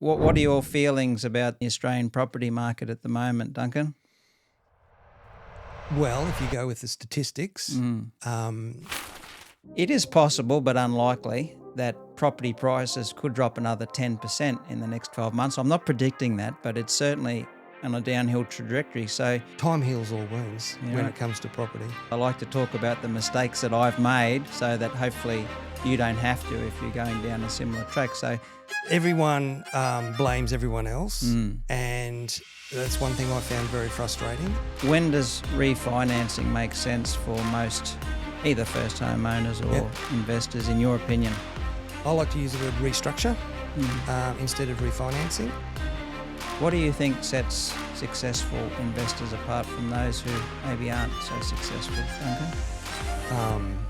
What are your feelings about the Australian property market at the moment, Duncan? Well, if you go with the statistics, It is possible, but unlikely, that property prices could drop another 10% in the next 12 months. I'm not predicting that, but it's certainly on a downhill trajectory. So time heals all wounds when it comes to property. I like to talk about the mistakes that I've made so that hopefully you don't have to if you're going down a similar track. So Everyone blames everyone else, and that's one thing I found very frustrating. when does refinancing make sense for most either first home owners or investors, in your opinion? I like to use the word restructure instead of refinancing. What do you think sets successful investors apart from those who maybe aren't so successful, Duncan?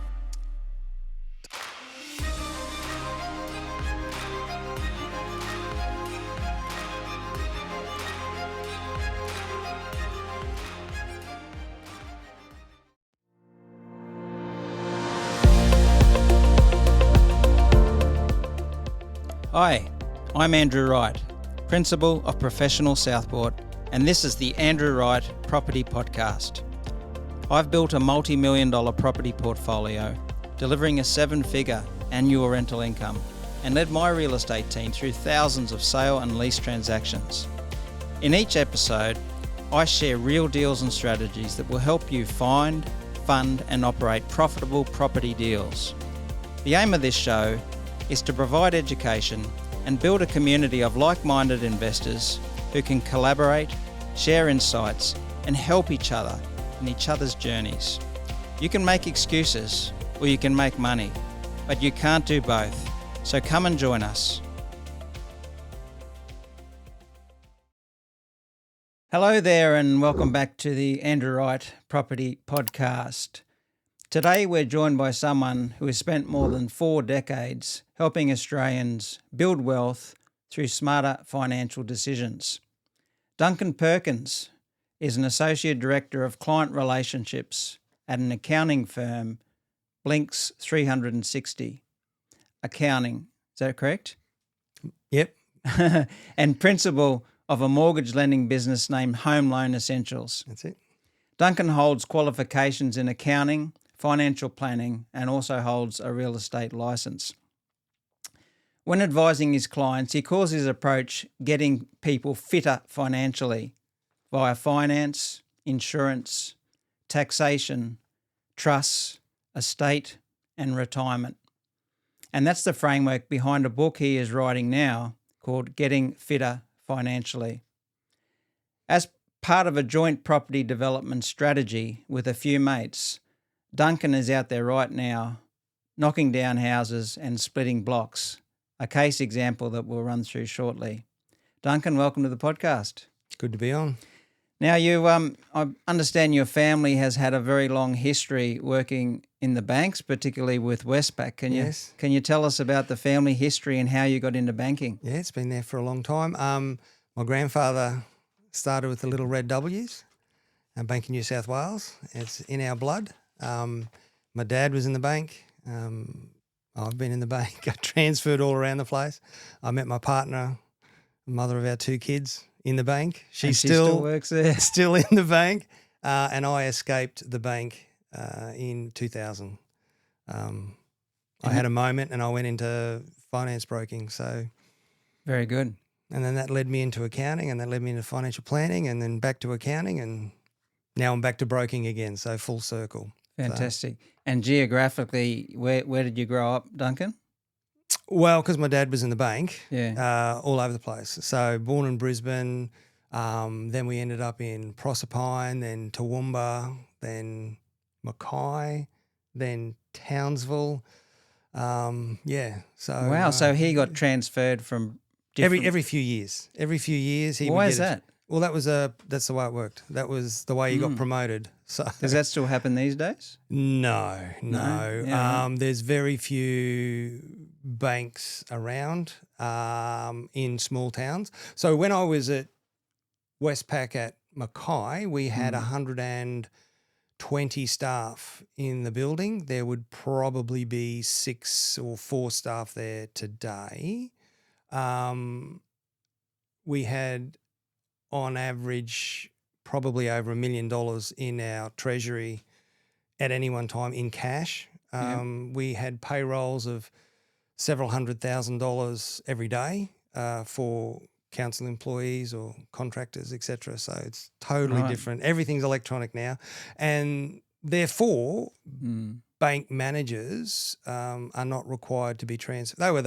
Hi, I'm Andrew Wright, Principal of Professional Southport, and this is the Andrew Wright Property Podcast. I've built a multi-million dollar property portfolio, delivering a seven-figure annual rental income, and led my real estate team through thousands of sale and lease transactions. In each episode, I share real deals and strategies that will help you find, fund, and operate profitable property deals. The aim of this show is to provide education and build a community of like-minded investors who can collaborate, share insights, and help each other in each other's journeys. You can make excuses or you can make money, but you can't do both. So come and join us. Hello there and welcome back to the Andrew Wright Property Podcast. Today we're joined by someone who has spent more than 4 decades helping Australians build wealth through smarter financial decisions. Duncan Perkins is an Associate Director of Client Relationships at an accounting firm, Blinks 360 Accounting. Is that correct? Yep. And Principal of a mortgage lending business named Home Loan Essentials. That's it. Duncan holds qualifications in accounting, financial planning, and also holds a real estate license. When advising his clients, he calls his approach getting people fitter financially via finance, insurance, taxation, trusts, estate, and retirement. And that's the framework behind a book he is writing now called Getting Fitter Financially. As part of a joint property development strategy with a few mates, Duncan is out there right now knocking down houses and splitting blocks, a case example that we'll run through shortly. Duncan, welcome to the podcast. Good to be on. Now, I understand your family has had a very long history working in the banks, particularly with Westpac. Can you tell us about the family history and how you got into banking? Yeah, it's been there for a long time. My grandfather started with the little red W's, Bank in New South Wales. It's in our blood. My dad was in the bank. I've been in the bank. I transferred all around the place. I met my partner, mother of our 2 kids, in the bank. She still works there. Still in the bank. And I escaped the bank in 2000. I had a moment and I went into finance broking. So very good. And then that led me into accounting, and that led me into financial planning, and then back to accounting, and now I'm back to broking again. So full circle. Fantastic. And geographically, where did you grow up, Duncan? Well, because my dad was in the bank, Yeah. all over the place. So born in Brisbane, then we ended up in Proserpine, then Toowoomba, then Mackay, then Townsville. So wow. So he got transferred from different... every few years. Every few years he. Why is that? Well, that's the way it worked. That was the way he got promoted. So does that still happen these days? No. Yeah. There's very few banks around in small towns. So when I was at Westpac at Mackay, we had 120 staff in the building. There would probably be 6 or 4 staff there today. we had on average probably over $1 million in our treasury at any one time in cash. We had payrolls of several $100,000 every day for council employees or contractors, etc. So it's totally different. Everything's electronic now, and therefore bank managers are not required to be transferred. They were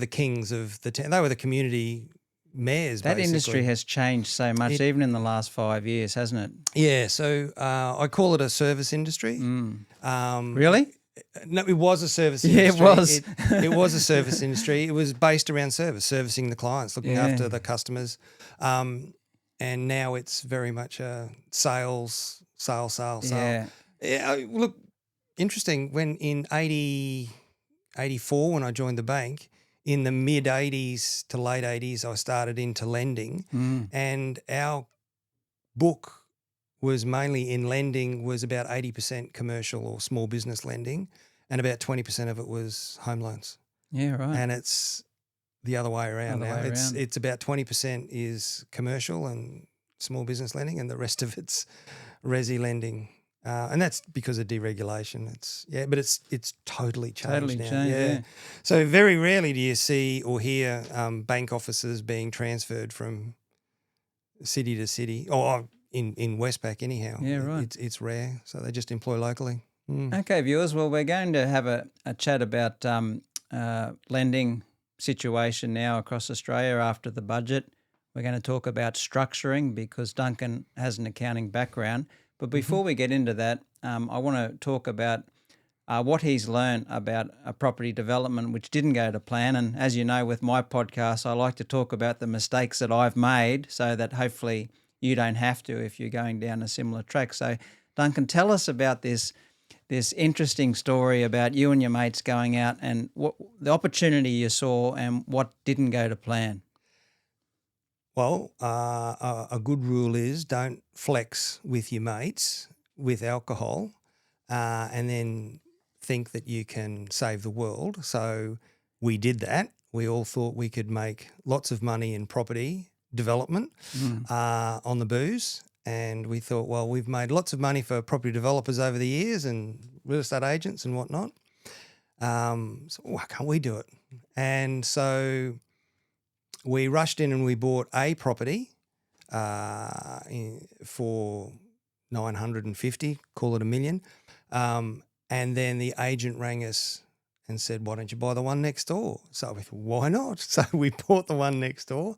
the kings of the town. They were the community mayors. That basically. industry has changed so much, even in the last 5 years, hasn't it? Yeah, so I call it a service industry. Really? No, it was a service industry. Yeah, it was. It was a service industry. It was based around servicing the clients, looking after the customers. And now it's very much a sale. Yeah. Look, interesting, when in 84, when I joined the bank, in the mid-80s to late 80s, I started into lending, and our book was mainly in lending, was about 80% commercial or small business lending, and about 20% of it was home loans. Yeah, right. And it's the other way around now. It's about 20% is commercial and small business lending, and the rest of it's resi lending. And that's because of deregulation. But it's totally changed now. Yeah. So very rarely do you see or hear bank offices being transferred from city to city, or in Westpac anyhow. Yeah, right. It's rare, so they just employ locally. Okay, viewers. Well, we're going to have a chat about lending situation now across Australia after the budget. We're going to talk about structuring because Duncan has an accounting background. But before we get into that, I want to talk about what he's learned about a property development which didn't go to plan. And as you know, with my podcast, I like to talk about the mistakes that I've made so that hopefully you don't have to if you're going down a similar track. So, Duncan, tell us about this interesting story about you and your mates going out and what the opportunity you saw and what didn't go to plan. Well, a good rule is don't flex with your mates with alcohol and then think that you can save the world. So we did that. We all thought we could make lots of money in property development on the booze. And we thought, well, we've made lots of money for property developers over the years and real estate agents and whatnot. So why can't we do it? And so we rushed in and we bought a property for $950, call it $1 million. And then the agent rang us and said, why don't you buy the one next door? So we thought, why not? So we bought the one next door.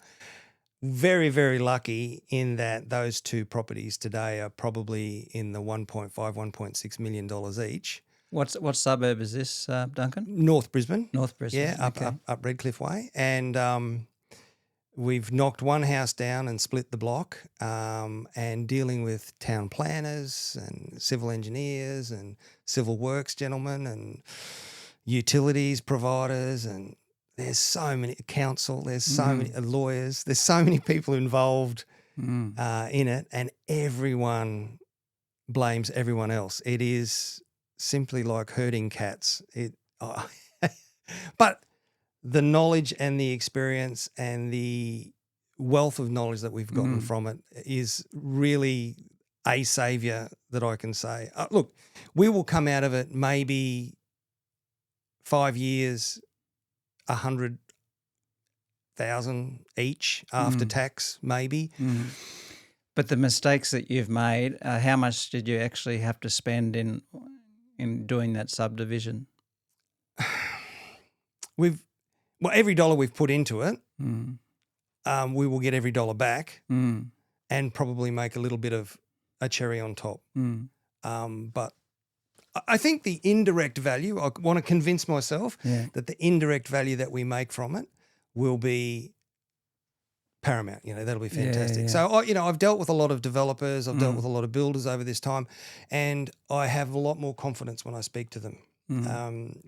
Very, very lucky in that those two properties today are probably in the $1.6 million each. What suburb is this, Duncan? North Brisbane. North Brisbane. Yeah, up Redcliffe Way. And we've knocked one house down and split the block, and dealing with town planners and civil engineers and civil works gentlemen and utilities providers, and there's so many council, there's so many lawyers, there's so many people involved in it, and everyone blames everyone else. It is simply like herding cats. But the knowledge and the experience and the wealth of knowledge that we've gotten from it is really a saviour that I can say. Look, we will come out of it maybe 5 years, 100,000 each after tax, maybe. But the mistakes that you've made, how much did you actually have to spend in doing that subdivision? Every dollar we've put into it, we will get every dollar back and probably make a little bit of a cherry on top. But I think the indirect value, I want to convince myself that the indirect value that we make from it will be paramount. That'll be fantastic. So, I've dealt with a lot of developers, I've dealt with a lot of builders over this time, and I have a lot more confidence when I speak to them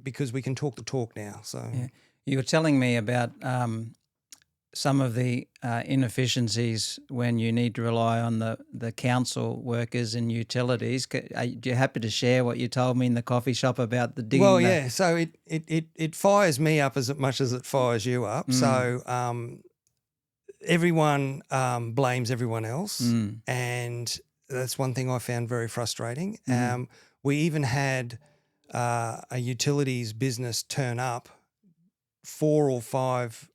because we can talk the talk now. So, you were telling me about some of the inefficiencies when you need to rely on the council workers and utilities. Are you happy to share what you told me in the coffee shop about the digging? Well, yeah. So it fires me up as much as it fires you up. So everyone blames everyone else, and that's one thing I found very frustrating. We even had a utilities business turn up. 4 or 5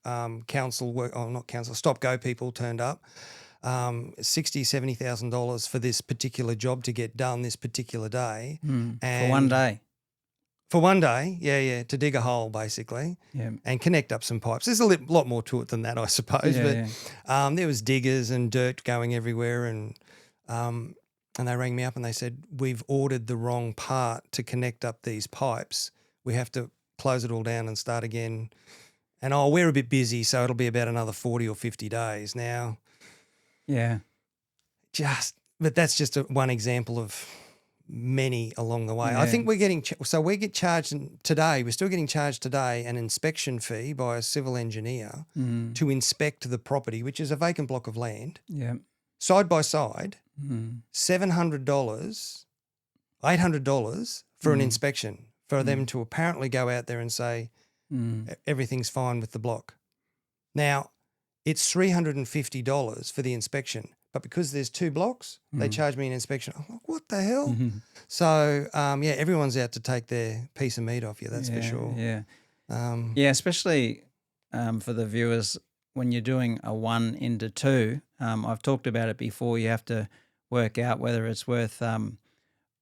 stop-go people turned up. $60,000-$70,000 for this particular job to get done this particular day. And for one day. For one day, to dig a hole basically and connect up some pipes. There's a lot more to it than that, I suppose. There was diggers and dirt going everywhere, and they rang me up and they said, we've ordered the wrong part to connect up these pipes. We have to close it all down and start again. And we're a bit busy, so it'll be about another 40 or 50 days now. Yeah. But that's just one example of many along the way. I think we're get charged today. We're still getting charged today an inspection fee by a civil engineer to inspect the property, which is a vacant block of land. Yeah. Side by side, $700, $800 for an inspection for them to apparently go out there and say everything's fine with the block. Now, it's $350 for the inspection. But because there's 2 blocks, they charge me an inspection. I'm like, what the hell? So, everyone's out to take their piece of meat off you, that's for sure. Yeah, especially for the viewers, when you're doing a 1 into 2, I've talked about it before, you have to work out whether it's worth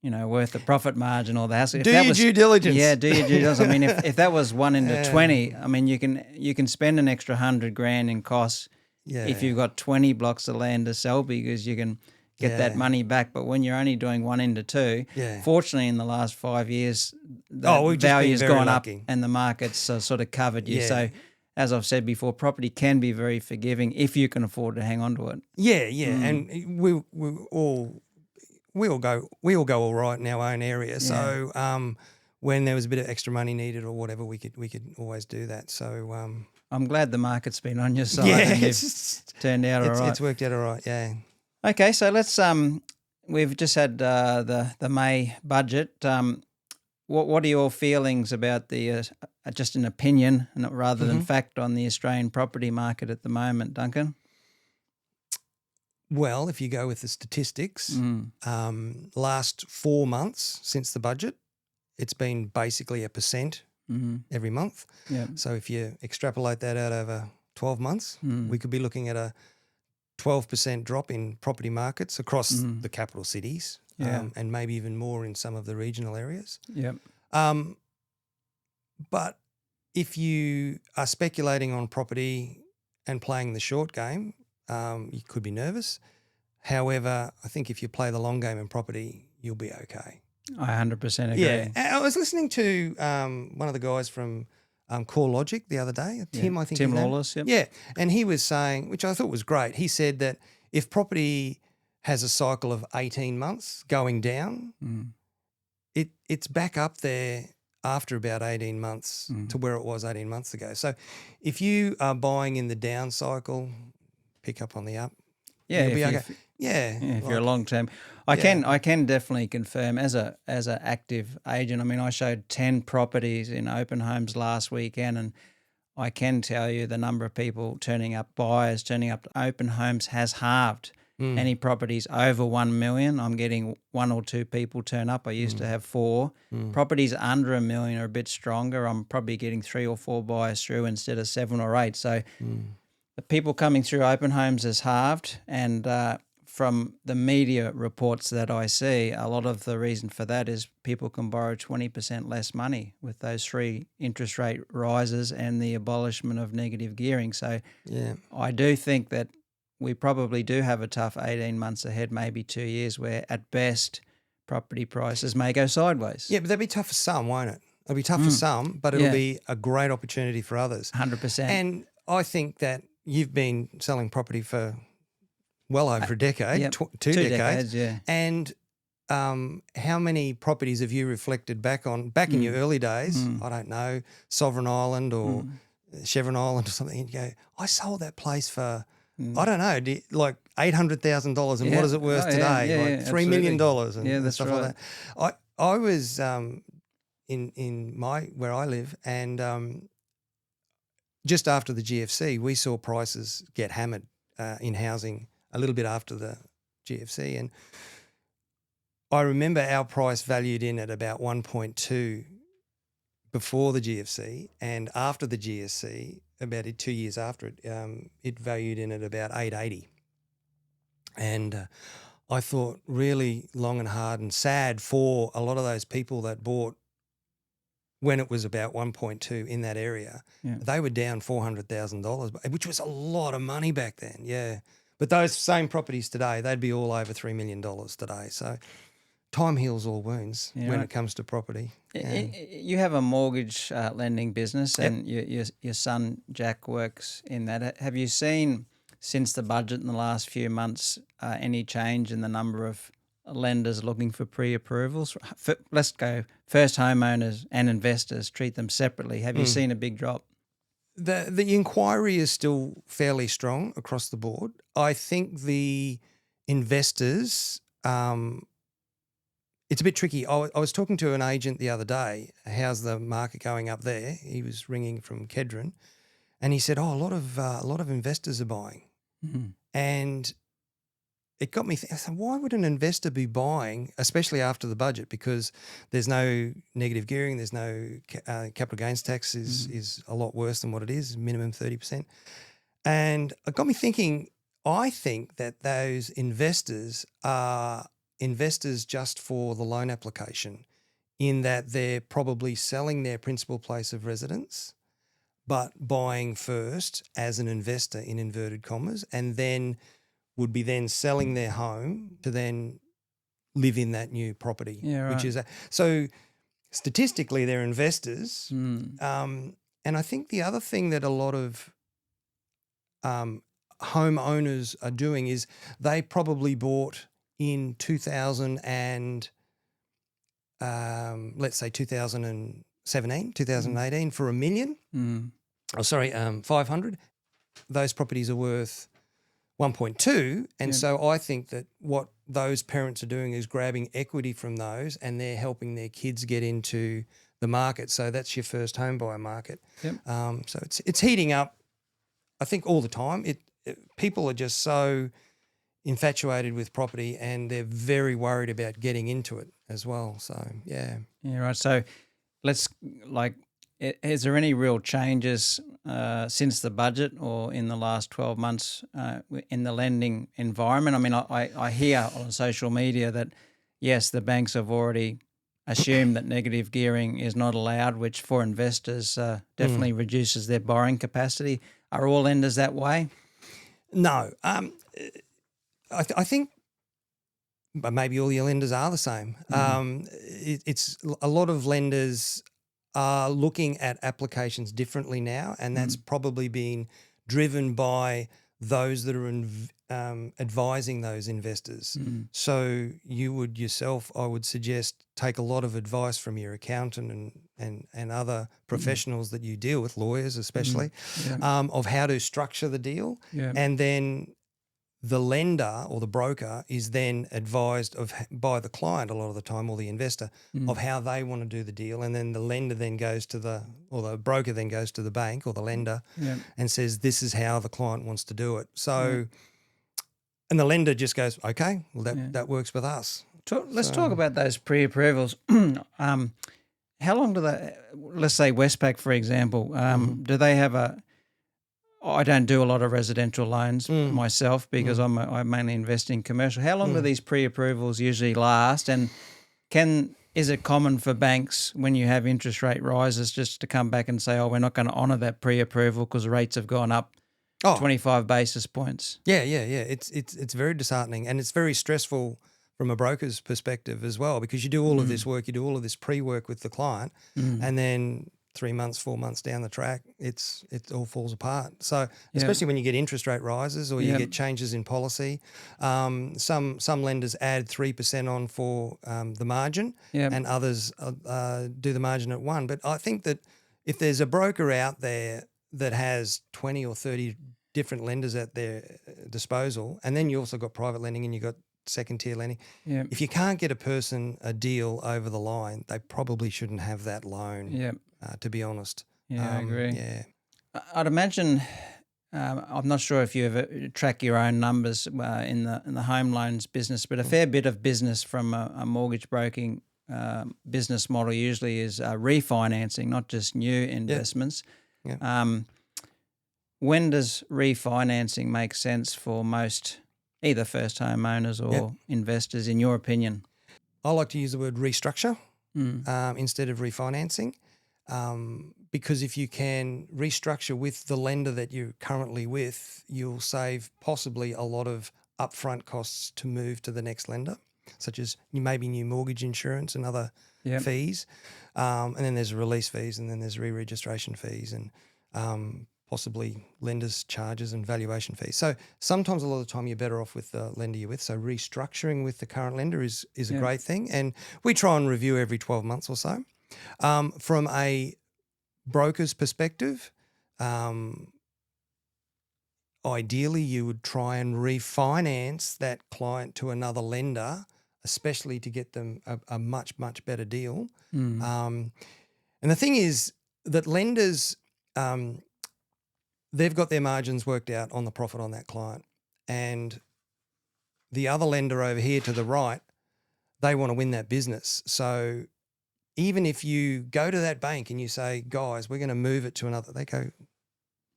worth the profit margin or the hassle. Do your due diligence. Yeah, do your due diligence. I mean, if that was 1 into 20, I mean, you can spend an extra $100,000 in costs if you've got 20 blocks of land to sell, because you can get that money back. But when you're only doing 1 into 2, fortunately in the last 5 years, the value's gone up and the market's sort of covered you. So as I've said before, property can be very forgiving if you can afford to hang on to it. And we all go all right in our own area. So when there was a bit of extra money needed or whatever, we could always do that. So I'm glad the market's been on your side and you've turned out all right. It's worked out all right, yeah. Okay, so let's we've just had the May budget. What are your feelings about the just an opinion rather than fact on the Australian property market at the moment, Duncan? Well, if you go with the statistics, last 4 months since the budget, it's been basically 1% every month. So if you extrapolate that out over 12 months, we could be looking at a 12% drop in property markets across the capital cities, and maybe even more in some of the regional areas. But if you are speculating on property and playing the short game, you could be nervous. However, I think if you play the long game in property, you'll be okay. I 100% agree. Yeah, I was listening to one of the guys from Core Logic the other day, Tim, I think. Tim Lawless, Yeah, and he was saying, which I thought was great, he said that if property has a cycle of 18 months going down, it's back up there after about 18 months to where it was 18 months ago. So if you are buying in the down cycle, pick up on the up. Yeah, you'll be okay. If you're a long term, I can definitely confirm as a active agent. I mean, I showed 10 properties in open homes last weekend, and I can tell you the number of people buyers turning up to open homes has halved. Any properties over 1 million, I'm getting 1 or 2 people turn up. I used to have 4. Properties under 1 million are a bit stronger. I'm probably getting 3 or 4 buyers through instead of 7 or 8. So the people coming through open homes has halved, and from the media reports that I see, a lot of the reason for that is people can borrow 20% less money with those 3 interest rate rises and the abolishment of negative gearing. So I do think that we probably do have a tough 18 months ahead, maybe 2 years, where at best property prices may go sideways. Yeah, but that'll be tough for some, won't it? It'll be tough for some, but it'll be a great opportunity for others. 100%. And I think that you've been selling property for well over a decade, 2 decades. And how many properties have you reflected back in your early days? I don't know, Sovereign Island or Chevron Island or something. And you go, I sold that place for, I don't know, like $800,000, and what is it worth today? Like $3 million and stuff like that. I was in where I live, and just after the GFC, we saw prices get hammered in housing a little bit after the GFC, and I remember our price valued in at about 1.2 before the GFC, and after the GFC, about 2 years after it, it valued in at about 880. And I thought really long and hard and sad for a lot of those people that bought when it was about 1.2 in that area. Yeah. They were down $400,000, which was a lot of money back then, yeah. But those same properties today, they'd be all over $3 million today. So time heals all wounds when it comes to property. Yeah. You have a mortgage lending business, and your son Jack works in that. Have you seen, since the budget in the last few months, any change in the number of lenders looking for pre-approvals? Let's go first homeowners and investors, treat them separately. Have you seen a big drop? The inquiry is still fairly strong across the board. I think the investors, it's a bit tricky. I was talking to an agent the other day. How's the market going up there? He was ringing from Kedron, and he said, "Oh, a lot of investors are buying," and it got me thinking. I said, why would an investor be buying, especially after the budget? Because there's no negative gearing, there's no capital gains tax is a lot worse than what it is, minimum 30%. And it got me thinking, I think that those investors are investors just for the loan application, in that they're probably selling their principal place of residence, but buying first as an investor in inverted commas, and then would be then selling their home to then live in that new property, which is so statistically they're investors. And I think the other thing that a lot of homeowners are doing is they probably bought in 2000 and let's say 2017, 2018 for $1 million. 500. Those properties are worth 1.2, and so I think that what those parents are doing is grabbing equity from those, and they're helping their kids get into the market. So that's your first home buyer market. So it's heating up, I think, all the time. People are just so infatuated with property, and they're very worried about getting into it as well. So yeah, right. So let's is there any real changes since the budget or in the last 12 months in the lending environment? I mean, I hear on social media that, yes, the banks have already assumed that negative gearing is not allowed, which for investors definitely reduces their borrowing capacity. Are all lenders that way? No. I think maybe all your lenders are the same. It's a lot of lenders are looking at applications differently now, and that's probably being driven by those that are advising those investors. So you would yourself, I would suggest, take a lot of advice from your accountant and other professionals that you deal with, lawyers especially, of how to structure the deal. And then the lender or the broker is then advised by the client a lot of the time, or the investor, of how they want to do the deal. And then the lender then goes to the broker then goes to the bank or the lender and says, this is how the client wants to do it. So, and the lender just goes, okay, well that works with us. Let's talk about those pre-approvals. How long do they, let's say Westpac, for example, do they have I don't do a lot of residential loans myself because I mainly invest in commercial. How long do these pre-approvals usually last? And is it common for banks, when you have interest rate rises, just to come back and say, oh, we're not going to honour that pre-approval because rates have gone up 25 basis points? Yeah. It's very disheartening, and it's very stressful from a broker's perspective as well, because you do all of this work, you do all of this pre-work with the client, and then 3 months, 4 months down the track, it all falls apart. So especially when you get interest rate rises or you get changes in policy, some lenders add 3% on for the margin, and others do the margin at 1%. But I think that if there's a broker out there that has 20 or 30 different lenders at their disposal, and then you also got private lending and you got second tier lending. If you can't get a deal over the line, they probably shouldn't have that loan. To be honest. I agree. Yeah. I'd imagine I'm not sure if you ever track your own numbers in the home loans business, but a fair bit of business from a mortgage broking business model usually is refinancing, not just new investments. Yeah. When does refinancing make sense for most either first home owners or investors, in your opinion? I like to use the word restructure instead of refinancing, because if you can restructure with the lender that you're currently with, you'll save possibly a lot of upfront costs to move to the next lender, such as maybe new mortgage insurance and other fees. And then there's release fees, and then there's re-registration fees, and possibly lenders' charges and valuation fees. So sometimes a lot of the time you're better off with the lender you're with. So restructuring with the current lender is a great thing. And we try and review every 12 months or so. From a broker's perspective, ideally you would try and refinance that client to another lender, especially to get them a much, much better deal. And the thing is that lenders, they've got their margins worked out on the profit on that client. And the other lender over here to the right, they want to win that business. So even if you go to that bank and you say, guys, we're going to move it to another, they go,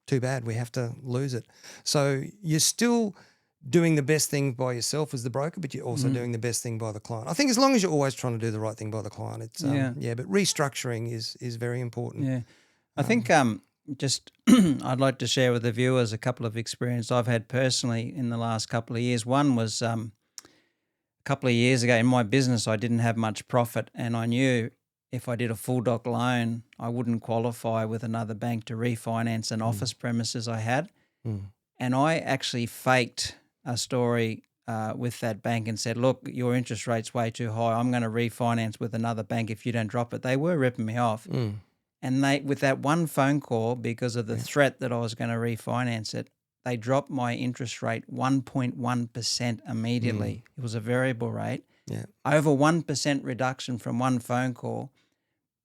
too bad, we have to lose it. So you're still doing the best thing by yourself as the broker, but you're also doing the best thing by the client. I think as long as you're always trying to do the right thing by the client, it's but restructuring is very important. Yeah. I think just I'd like to share with the viewers a couple of experiences I've had personally in the last couple of years. One was a couple of years ago in my business, I didn't have much profit, and I knew if I did a full doc loan, I wouldn't qualify with another bank to refinance an office premises I had. And I actually faked a story with that bank and said, look, your interest rate's way too high. I'm going to refinance with another bank if you don't drop it. They were ripping me off. And they, with that one phone call, because of the threat that I was going to refinance it, they dropped my interest rate 1.1% immediately. It was a variable rate. Yeah. Over 1% reduction from one phone call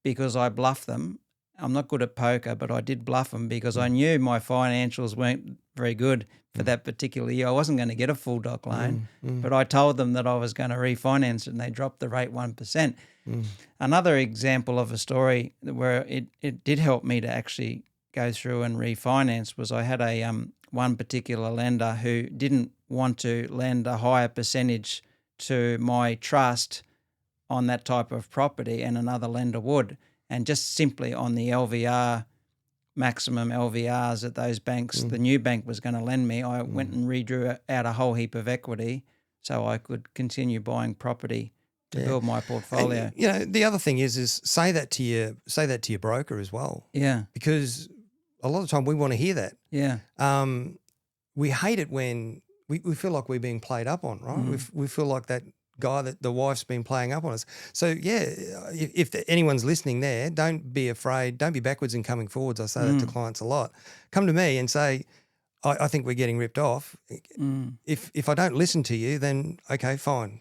because I bluffed them. I'm not good at poker, but I did bluff them because I knew my financials weren't very good for that particular year. I wasn't going to get a full doc loan, but I told them that I was going to refinance it, and they dropped the rate 1%. Another example of a story where it did help me to actually go through and refinance was I had a one particular lender who didn't want to lend a higher percentage to my trust on that type of property, and another lender would. And just simply on the LVR, maximum LVRs that those banks, the new bank was going to lend me, I went and redrew out a whole heap of equity so I could continue buying property to build my portfolio. And, the other thing is say that to your broker as well. Yeah. Because a lot of the time we want to hear that. Yeah. We hate it when we feel like we're being played up on, right? We feel like that guy that the wife's been playing up on us. So if anyone's listening there, don't be afraid. Don't be backwards in coming forwards. I say that to clients a lot. Come to me and say, I think we're getting ripped off. If I don't listen to you, then okay, fine.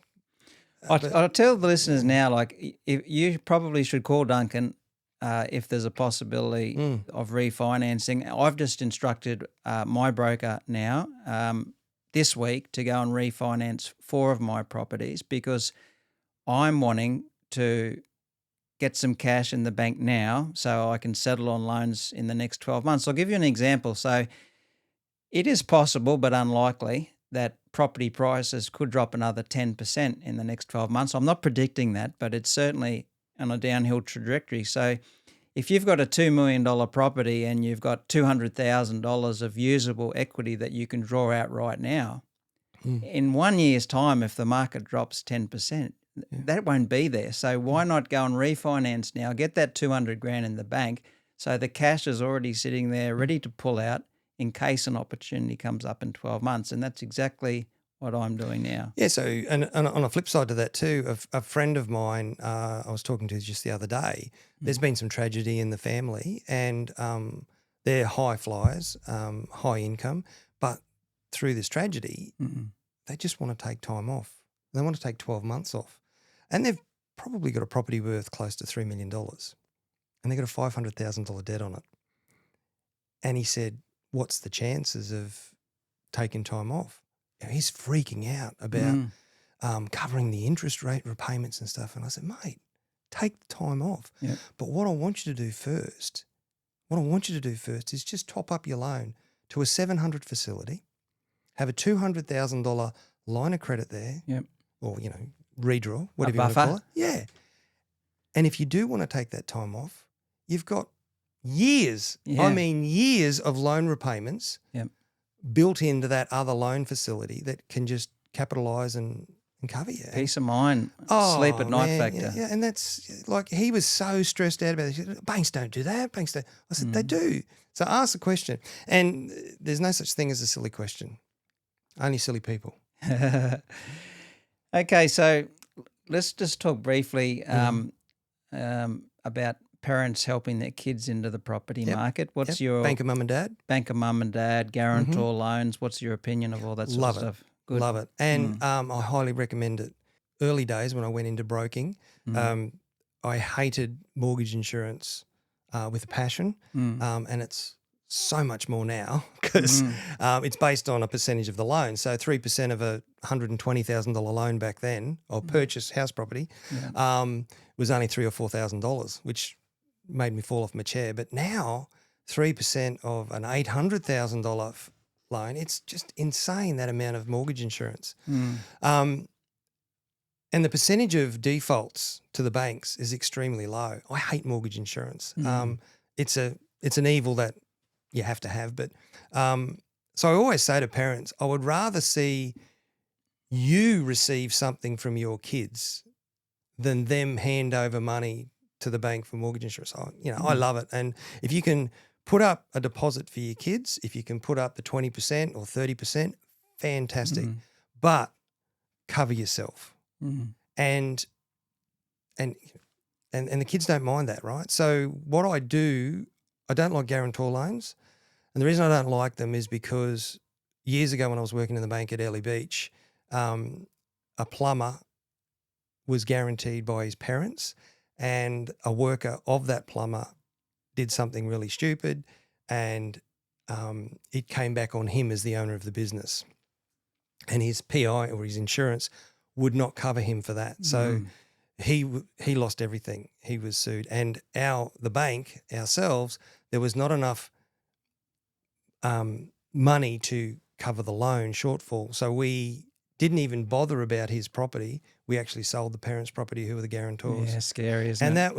I'll tell the listeners now, like, if you probably should call Duncan if there's a possibility of refinancing. I've just instructed my broker now this week to go and refinance 4 of my properties because I'm wanting to get some cash in the bank now so I can settle on loans in the next 12 months. I'll give you an example. So it is possible but unlikely that property prices could drop another 10% in the next 12 months. I'm not predicting that, but it's certainly on a downhill trajectory. So if you've got a $2 million property and you've got $200,000 of usable equity that you can draw out right now, in 1 year's time, if the market drops 10%, that won't be there. So why not go and refinance now, get that 200 grand in the bank so the cash is already sitting there ready to pull out in case an opportunity comes up in 12 months. And that's exactly what I'm doing now. Yeah, so and on a flip side to that too, a friend of mine I was talking to just the other day, there's been some tragedy in the family and they're high flyers, high income, but through this tragedy, they just want to take time off. They want to take 12 months off. And they've probably got a property worth close to $3 million and they've got a $500,000 debt on it. And he said, what's the chances of taking time off? You know, he's freaking out about covering the interest rate repayments and stuff. And I said, mate, take the time off. Yep. But what I want you to do first is just top up your loan to a 700 facility, have a $200,000 line of credit there, or, you know, redraw, whatever you want to call it. Yeah. And if you do want to take that time off, you've got years, years of loan repayments built into that other loan facility that can just capitalise and cover you. Peace of mind, sleep at night factor. Yeah, and that's like he was so stressed out about it. He said, banks don't do that. Banks don't. I said, they do. So ask the question. And there's no such thing as a silly question. Only silly people. Okay, so let's just talk briefly about parents helping their kids into the property market. What's your bank of mum and dad? Bank of mum and dad, guarantor loans. What's your opinion of all that sort of stuff? Good. Love it. And I highly recommend it. Early days when I went into broking, I hated mortgage insurance with a passion, and it's so much more now because it's based on a percentage of the loan. So 3% of a $120,000 loan back then, or purchase house property, was only $3,000 or $4,000, which made me fall off my chair. But now 3% of an $800,000 loan, it's just insane, that amount of mortgage insurance. And the percentage of defaults to the banks is extremely low. I hate mortgage insurance. It's an evil that you have to have. But so I always say to parents, I would rather see you receive something from your kids than them hand over money to the bank for mortgage insurance. I love it. And if you can put up a deposit for your kids, if you can put up the 20% or 30%, fantastic. But cover yourself. And the kids don't mind that, right? So what I do, I don't like guarantor loans. And the reason I don't like them is because years ago when I was working in the bank at Early Beach, a plumber was guaranteed by his parents, and a worker of that plumber did something really stupid, and it came back on him as the owner of the business. And his PI or his insurance would not cover him for that. So he lost everything. He was sued. And the bank, ourselves, there was not enough money to cover the loan shortfall. So we didn't even bother about his property. We actually sold the parents' property, who were the guarantors. Yeah, scary, isn't it? And that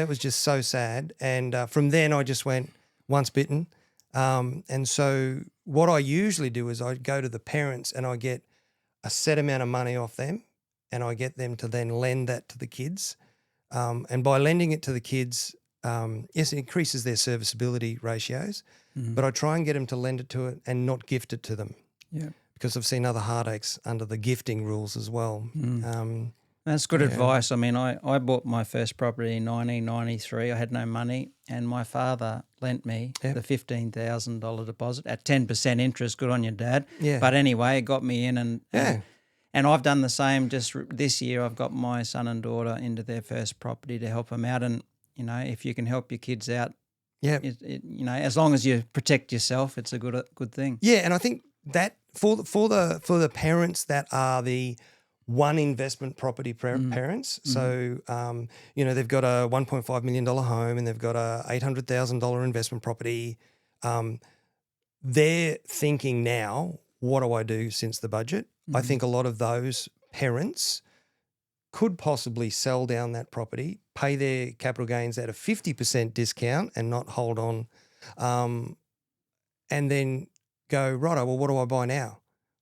was just so sad. And from then I just went once bitten. And so what I usually do is I go to the parents and I get a set amount of money off them, and I get them to then lend that to the kids. And by lending it to the kids, yes, it increases their serviceability ratios, but I try and get them to lend it to it and not gift it to them. Yeah. Because I've seen other heartaches under the gifting rules as well. That's good advice. I mean, I bought my first property in 1993. I had no money, and my father lent me the $15,000 deposit at 10% interest. Good on you, Dad. Yeah. But anyway, it got me in, and I've done the same. Just this year, I've got my son and daughter into their first property to help them out. And you know, if you can help your kids out, as long as you protect yourself, it's a good thing. Yeah, and I think that for the parents that are the one investment property parents, so they've got a $1.5 million home and they've got a $800,000 investment property. They're thinking now, what do I do since the budget? I think a lot of those parents could possibly sell down that property, pay their capital gains at a 50% discount and not hold on, and then go, righto, well, what do I buy now?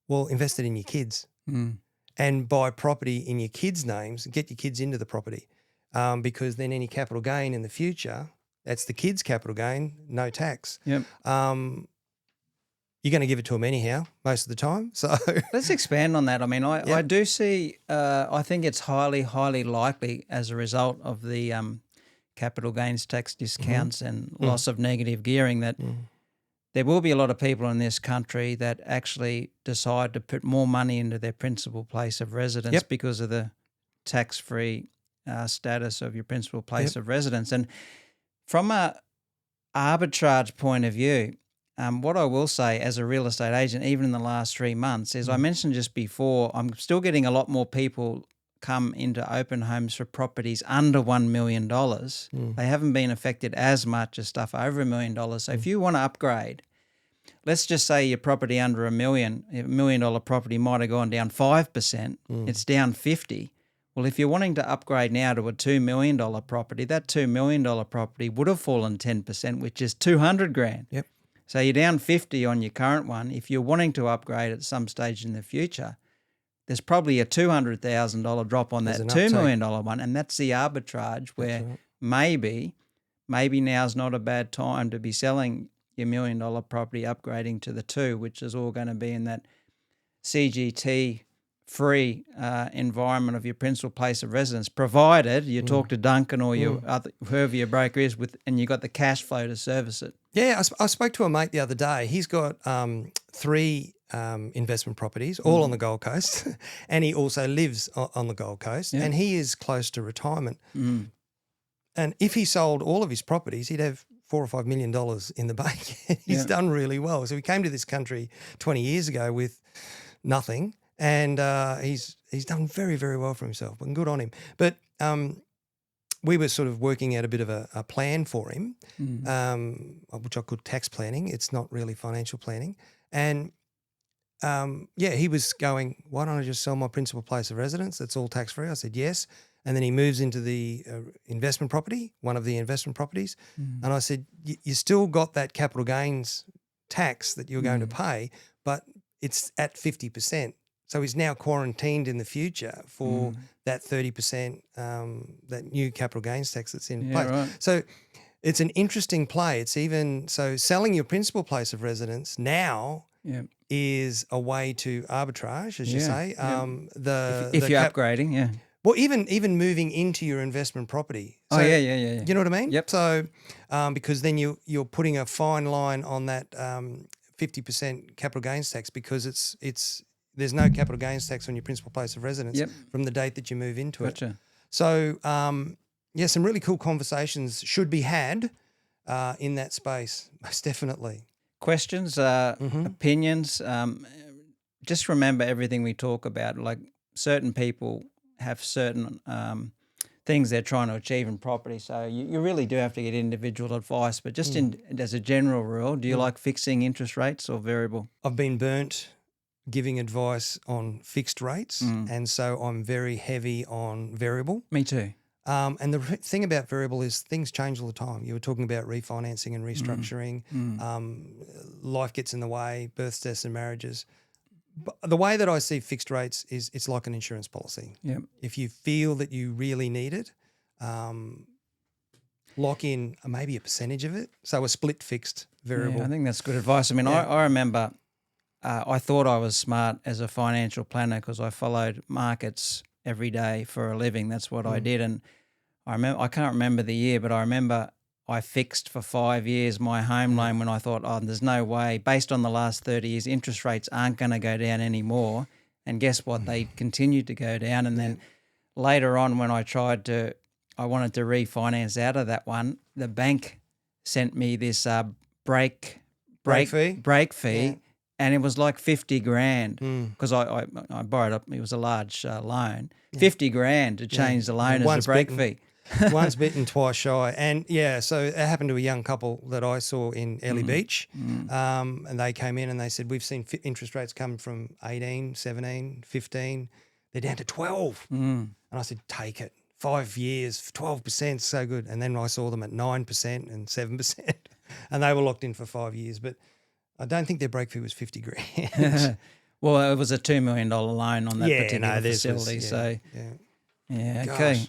Well, invest it in your kids and buy property in your kids' names, get your kids into the property, because then any capital gain in the future, that's the kids' capital gain, no tax. Yep. You're going to give it to them anyhow most of the time. So let's expand on that. I mean, I do see, I think it's highly, highly likely as a result of the capital gains tax discounts and loss of negative gearing that there will be a lot of people in this country that actually decide to put more money into their principal place of residence because of the tax-free status of your principal place of residence. And from a arbitrage point of view, what I will say as a real estate agent, even in the last 3 months, is I mentioned just before, I'm still getting a lot more people come into open homes for properties under $1 million. They haven't been affected as much as stuff over $1 million. So if you want to upgrade, let's just say your property under $1 million property might have gone down 5%. It's down 50. Well, if you're wanting to upgrade now to a $2 million property, that $2 million property would have fallen 10%, which is $200,000. Yep. So you're down 50 on your current one. If you're wanting to upgrade at some stage in the future, there's probably a $200,000 drop on that $2 million one, and that's the arbitrage where maybe now's not a bad time to be selling your $1 million property, upgrading to the 2, which is all going to be in that CGT free environment of your principal place of residence, provided you talk to Duncan or your whoever your broker is with, and you got the cash flow to service it. Yeah, I spoke to a mate the other day. He's got 3 investment properties, all on the Gold Coast, and he also lives on the Gold Coast, and he is close to retirement. And if he sold all of his properties, he'd have $4 or $5 million in the bank. He's done really well. So he came to this country 20 years ago with nothing, and he's done very, very well for himself, and good on him. But we were sort of working out a bit of a plan for him, which I call tax planning. It's not really financial planning. And he was going, why don't I just sell my principal place of residence? That's all tax-free. I said, yes. And then he moves into the investment property, one of the investment properties. And I said, you still got that capital gains tax that you're going to pay, but it's at 50%. So he's now quarantined in the future for that 30%, that new capital gains tax that's in place. Right. So it's an interesting play. It's even, so selling your principal place of residence now is a way to arbitrage, as you say. If you're upgrading, Well, even moving into your investment property. So, yeah. You know what I mean? Yep. So because then you're putting a fine line on that 50% capital gains tax, because there's no capital gains tax on your principal place of residence from the date that you move into it. So some really cool conversations should be had in that space, most definitely. Questions, opinions. Just remember everything we talk about. Like, certain people have certain things they're trying to achieve in property. So you really do have to get individual advice. But just as a general rule, do you like fixing interest rates or variable? I've been burnt giving advice on fixed rates, and so I'm very heavy on variable. Me too. And the thing about variable is things change all the time. You were talking about refinancing and restructuring. Life gets in the way, births, deaths and marriages. But the way that I see fixed rates is it's like an insurance policy. Yep. If you feel that you really need it, lock in maybe a percentage of it. So a split fixed variable. Yeah, I think that's good advice. I mean, I remember I thought I was smart as a financial planner because I followed markets every day for a living. That's what I did. And I can't remember the year, but I remember I fixed for 5 years my home loan when I thought, there's no way, based on the last 30 years, interest rates aren't going to go down anymore. And guess what? They continued to go down. And then later on, when I wanted to refinance out of that one, the bank sent me this break fee. And it was like $50,000 because I borrowed up. It was a large loan, $50,000 to change the loan as a break fee. Once bitten, twice shy. And so it happened to a young couple that I saw in Early Beach. And they came in and they said, we've seen interest rates come from 18, 17, 15. They're down to 12. And I said, take it. 5 years, 12%, so good. And then I saw them at 9% and 7%. And they were locked in for 5 years. But I don't think their break fee was $50,000. Well, it was a $2 million loan on that particular facility. Okay.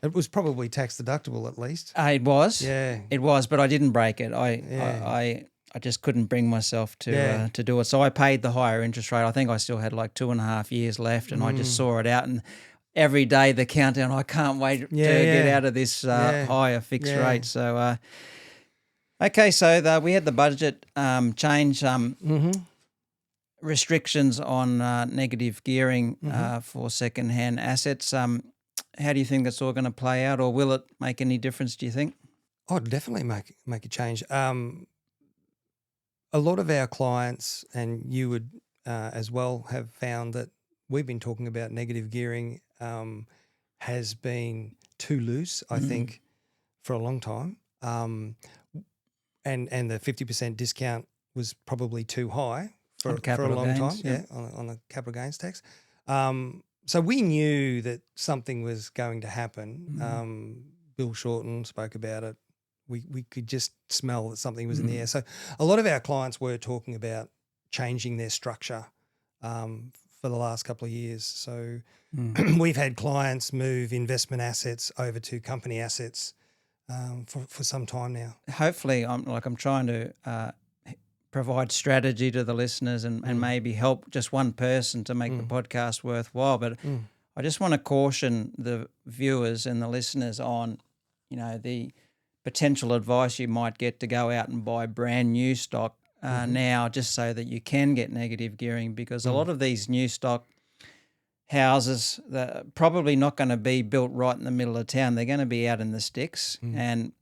It was probably tax deductible at least. It was. Yeah. It was, but I didn't break it. I just couldn't bring myself to do it. So I paid the higher interest rate. I think I still had like 2.5 years left, and I just saw it out. And every day the countdown, I can't wait to get out of this higher fixed rate. So, okay, so we had the budget change, restrictions on negative gearing for second-hand assets. How do you think that's all going to play out, or will it make any difference, do you think? Oh, definitely make a change. a lot of our clients, and you would as well, have found that we've been talking about negative gearing has been too loose, I think, for a long time. And the 50% discount was probably too high for a long time, on the capital gains tax. So we knew that something was going to happen. Bill Shorten spoke about it. We could just smell that something was in the air. So a lot of our clients were talking about changing their structure for the last couple of years. So we've had clients move investment assets over to company assets for some time now. Hopefully, I'm trying to provide strategy to the listeners and maybe help just one person to make the podcast worthwhile. But I just want to caution the viewers and the listeners on, the potential advice you might get to go out and buy brand new stock now, just so that you can get negative gearing, because a lot of these new stock houses, they're probably not going to be built right in the middle of town. They're going to be out in the sticks. And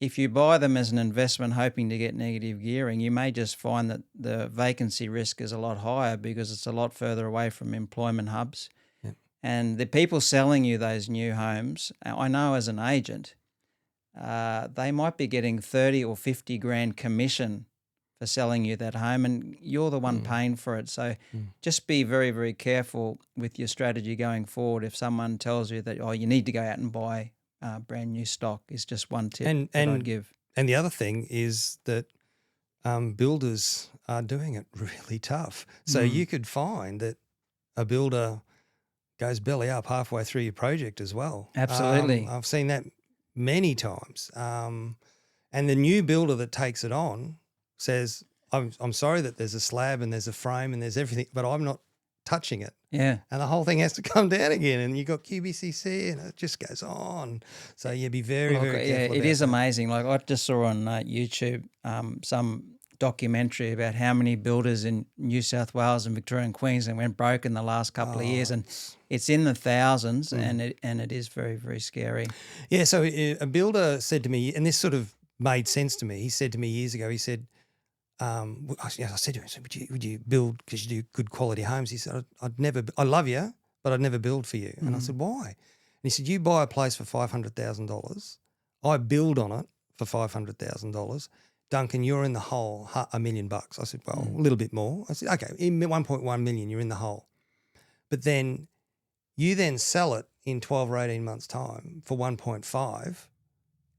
if you buy them as an investment hoping to get negative gearing, you may just find that the vacancy risk is a lot higher because it's a lot further away from employment hubs. Yep. And the people selling you those new homes, I know as an agent, they might be getting 30 or 50 grand commission for selling you that home, and you're the one paying for it. So just be very, very careful with your strategy going forward. If someone tells you that, you need to go out and buy brand new stock, is just one tip that I'd give. And the other thing is that builders are doing it really tough. So you could find that a builder goes belly up halfway through your project as well. Absolutely. I've seen that many times. And the new builder that takes it on says, I'm sorry that there's a slab and there's a frame and there's everything, but I'm not touching it. Yeah. And the whole thing has to come down again, and you got QBCC, and it just goes on. So you be very, very careful. Yeah, it is amazing. Like I just saw on YouTube some documentary about how many builders in New South Wales and Victoria and Queensland went broke in the last couple of years, and it's in the thousands, and it is very, very scary. Yeah. So a builder said to me, and this sort of made sense to me. He said to me years ago, he said, I said to him, would you build because you do good quality homes? He said, I love you, but I'd never build for you. And I said, why? And he said, you buy a place for $500,000. I build on it for $500,000. Duncan, you're in the hole $1 million. I said, well, a little bit more. I said, okay, in 1.1 million, you're in the hole. But then you then sell it in 12 or 18 months' time for 1.5. And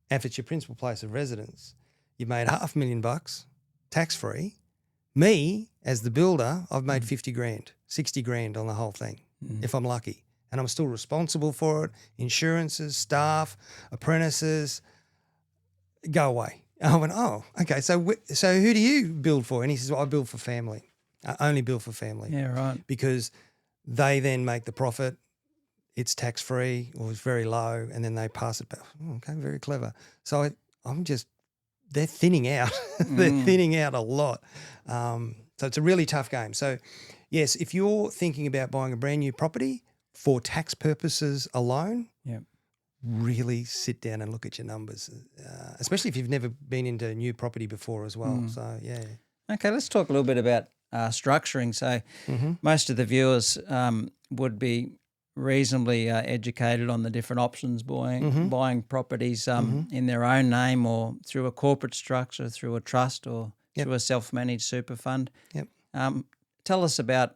if it's your principal place of residence, you've made $500,000 tax-free. Me, as the builder, I've made 50 grand, 60 grand on the whole thing, if I'm lucky. And I'm still responsible for it, insurances, staff, apprentices, go away. And I went, oh, okay, so who do you build for? And he says, well, I build for family. I only build for family. Yeah, right. Because they then make the profit, it's tax-free or it's very low, and then they pass it back. Oh, okay, very clever. So they're thinning out. They're thinning out a lot. So it's a really tough game. So, yes, if you're thinking about buying a brand new property for tax purposes alone, really sit down and look at your numbers, especially if you've never been into new property before as well. So, yeah. Okay, let's talk a little bit about structuring. So most of the viewers would be reasonably educated on the different options buying properties in their own name or through a corporate structure, through a trust or through a self-managed super fund. Tell us about,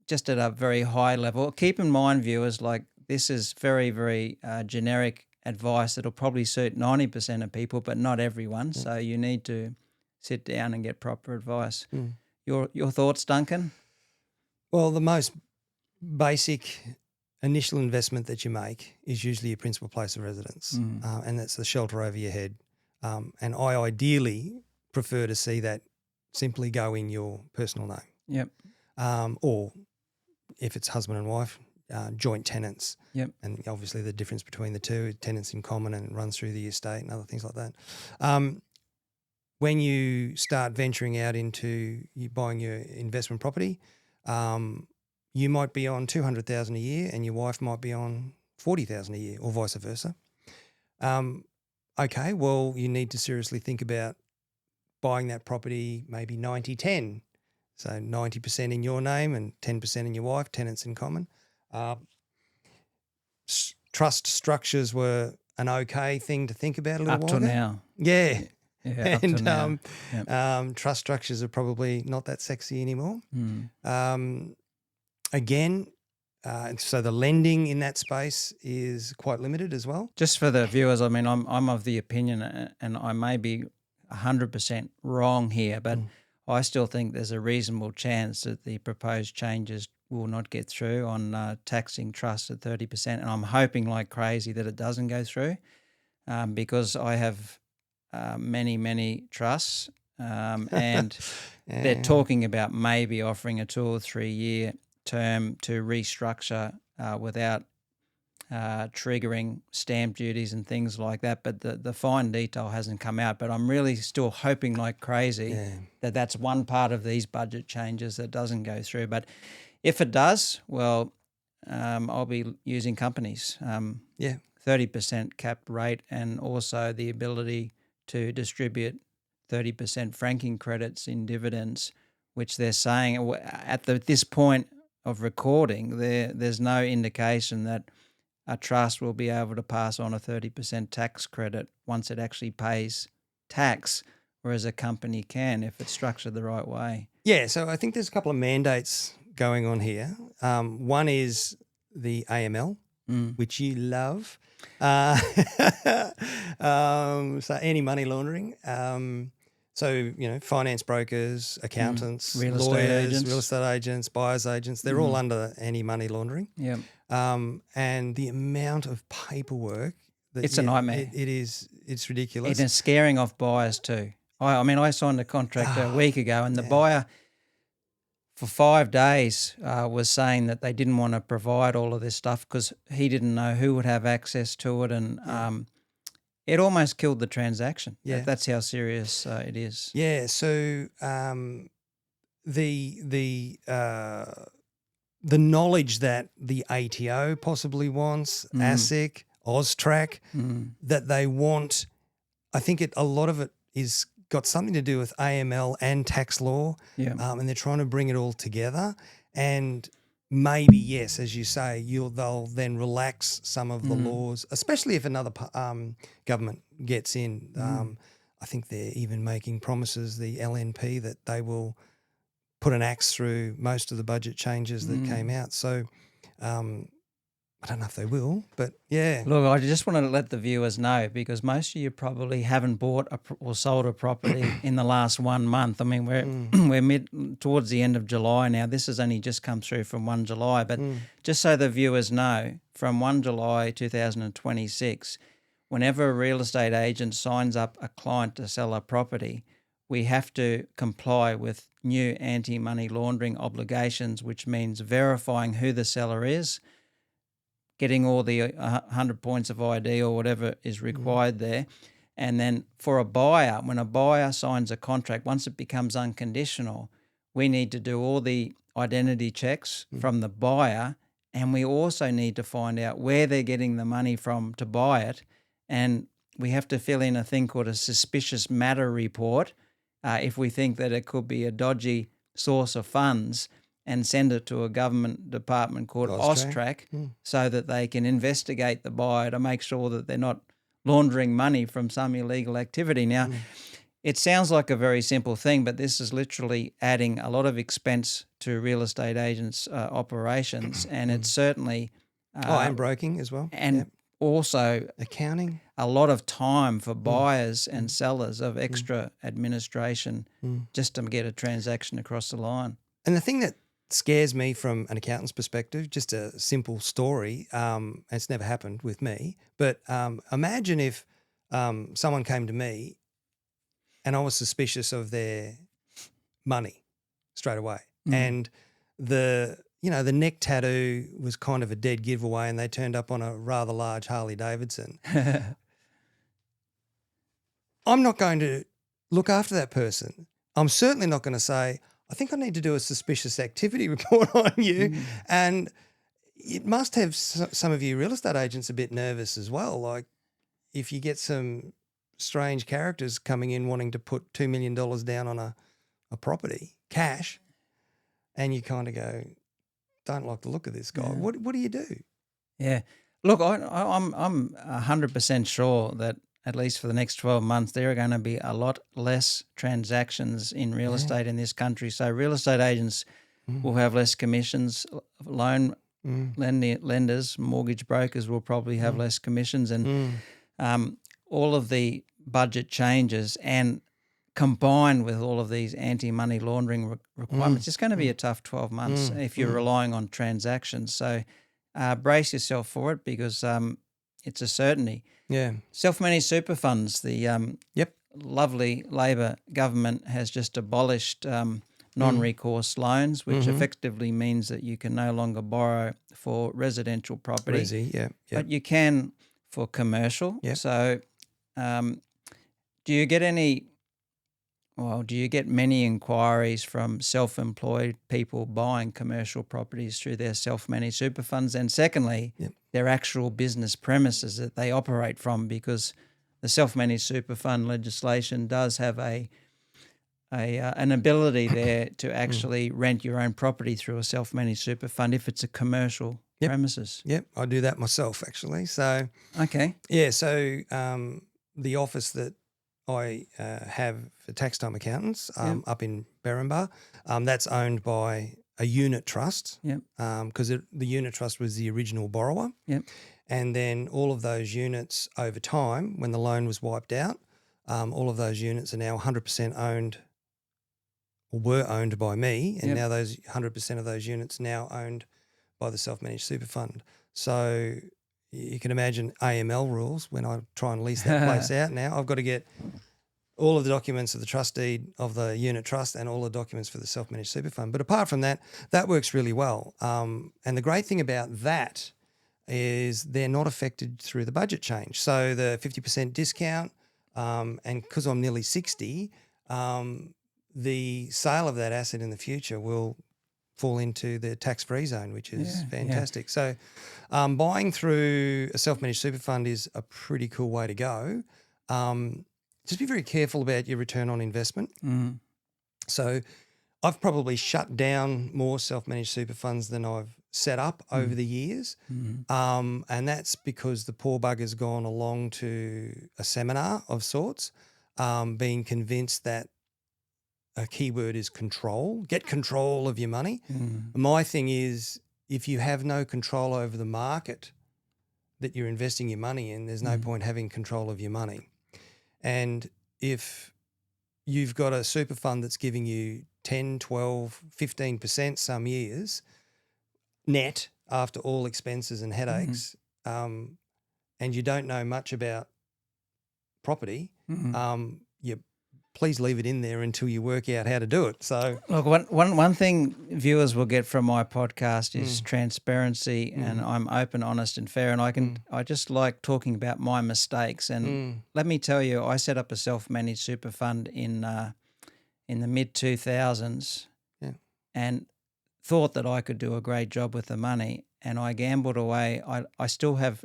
just at a very high level, keep in mind, viewers, like this is very, very generic advice that'll probably suit 90% of people, but not everyone. So you need to sit down and get proper advice. Your thoughts, Duncan? Well, the most basic initial investment that you make is usually your principal place of residence, and that's the shelter over your head. And I ideally prefer to see that simply go in your personal name. Or if it's husband and wife, joint tenants. And obviously the difference between the two, tenants in common, and it runs through the estate and other things like that. When you start venturing out into buying your investment property, you might be on $200,000 a year and your wife might be on $40,000 a year, or vice versa. Okay, well, you need to seriously think about buying that property maybe 90-10. So 90% in your name and 10% in your wife, tenants in common. Trust structures were an okay thing to think about a little Up while to ago. now. Yeah. Yeah, up to now. Yep. Trust structures are probably not that sexy anymore. Mm. Again, so the lending in that space is quite limited as well. Just for the viewers, I mean, I'm of the opinion, and I may be 100% wrong here, but I still think there's a reasonable chance that the proposed changes will not get through on taxing trusts at 30%, and I'm hoping like crazy that it doesn't go through, because I have many trusts, and they're talking about maybe offering a 2 or 3 year term to restructure without triggering stamp duties and things like that, but the fine detail hasn't come out. But I'm really still hoping like crazy that that's one part of these budget changes that doesn't go through. But if it does, well, I'll be using companies. 30% capped rate, and also the ability to distribute 30% franking credits in dividends, which they're saying at this point of recording, there's no indication that a trust will be able to pass on a 30% tax credit once it actually pays tax, whereas a company can if it's structured the right way. Yeah, so I think there's a couple of mandates going on here. One is the AML, which you love. So anti-money laundering. So, finance brokers, accountants, Real estate agents, buyer's agents, they're all under anti-money laundering. Yeah. And the amount of paperwork. It's a nightmare. It's ridiculous. It's scaring off buyers too. I signed a contract a week ago, and the buyer for 5 days was saying that they didn't want to provide all of this stuff because he didn't know who would have access to it, and it almost killed the transaction. Yeah. That's how serious it is. Yeah, so the knowledge that the ATO possibly wants, ASIC, AUSTRAC, that they want, I think a lot of it is got something to do with AML and tax law, and they're trying to bring it all together. And maybe, yes, as you say, they'll then relax some of the laws, especially if another government gets in. I think they're even making promises, the LNP, that they will put an axe through most of the budget changes that came out. So I don't know if they will, but yeah. Look, I just want to let the viewers know, because most of you probably haven't bought or sold a property in the last 1 month. I mean, we're towards the end of July now. This has only just come through from 1 July. But just so the viewers know, from 1 July 2026, whenever a real estate agent signs up a client to sell a property, we have to comply with new anti-money laundering obligations, which means verifying who the seller is, getting all the 100 points of ID or whatever is required there. And then for a buyer, when a buyer signs a contract, once it becomes unconditional, we need to do all the identity checks from the buyer, and we also need to find out where they're getting the money from to buy it. And we have to fill in a thing called a suspicious matter report if we think that it could be a dodgy source of funds, and send it to a government department called AUSTRAC so that they can investigate the buyer to make sure that they're not laundering money from some illegal activity. Now, it sounds like a very simple thing, but this is literally adding a lot of expense to real estate agents' operations, and it's certainly... and broking as well. And also... accounting. A lot of time for buyers and sellers of extra administration just to get a transaction across the line. And the thing that scares me from an accountant's perspective, just a simple story, it's never happened with me, but imagine if someone came to me and I was suspicious of their money straight away, and the neck tattoo was kind of a dead giveaway, and they turned up on a rather large Harley Davidson. I'm not going to look after that person. I'm certainly not going to say, I think I need to do a suspicious activity report on you. And it must have some of you real estate agents a bit nervous as well. Like, if you get some strange characters coming in wanting to put $2 million down on a property, cash, and you kind of go, don't like the look of this guy. Yeah. What do you do? Yeah. Look, I'm 100% sure that at least for the next 12 months, there are going to be a lot less transactions in real estate in this country. So real estate agents will have less commissions. Loan lenders, mortgage brokers will probably have less commissions. And all of the budget changes and combined with all of these anti-money laundering requirements, it's going to be a tough 12 months if you're relying on transactions. So brace yourself for it because it's a certainty. Yeah. Self-managed super funds, the Yep. lovely Labor government has just abolished non-recourse loans, which effectively means that you can no longer borrow for residential property. Resi, yeah. But you can for commercial. Yep. So do you get many inquiries from self-employed people buying commercial properties through their self-managed super funds? And secondly, their actual business premises that they operate from, because the self-managed super fund legislation does have an ability there to actually rent your own property through a self-managed super fund if it's a commercial premises. Yep, I do that myself actually. So okay, yeah, so the office that I have for tax time accountants up in Berrinba, that's owned by a unit trust. Because the unit trust was the original borrower. And then all of those units over time, when the loan was wiped out, all of those units are now 100% owned, or were owned by me, and now those 100% of those units now owned by the self-managed super fund. So you can imagine AML rules when I try and lease that place out now. I've got to get all of the documents of the trust deed of the unit trust and all the documents for the self-managed super fund. But apart from that, that works really well. And the great thing about that is they're not affected through the budget change. So the 50% discount, and because I'm nearly 60, the sale of that asset in the future will fall into the tax-free zone, which is fantastic. So buying through a self-managed super fund is a pretty cool way to go. Just be very careful about your return on investment. So I've probably shut down more self-managed super funds than I've set up over the years. And that's because the poor bugger's gone along to a seminar of sorts, being convinced that a keyword is control. Get control of your money. My thing is, if you have no control over the market that you're investing your money in, there's no point having control of your money. And if you've got a super fund that's giving you 10, 12, 15% some years net after all expenses and headaches, and you don't know much about property, you please leave it in there until you work out how to do it. So look, one thing viewers will get from my podcast is transparency, and I'm open, honest, and fair. And I just like talking about my mistakes. And let me tell you, I set up a self-managed super fund in the mid 2000s, and thought that I could do a great job with the money, and I gambled away. I still have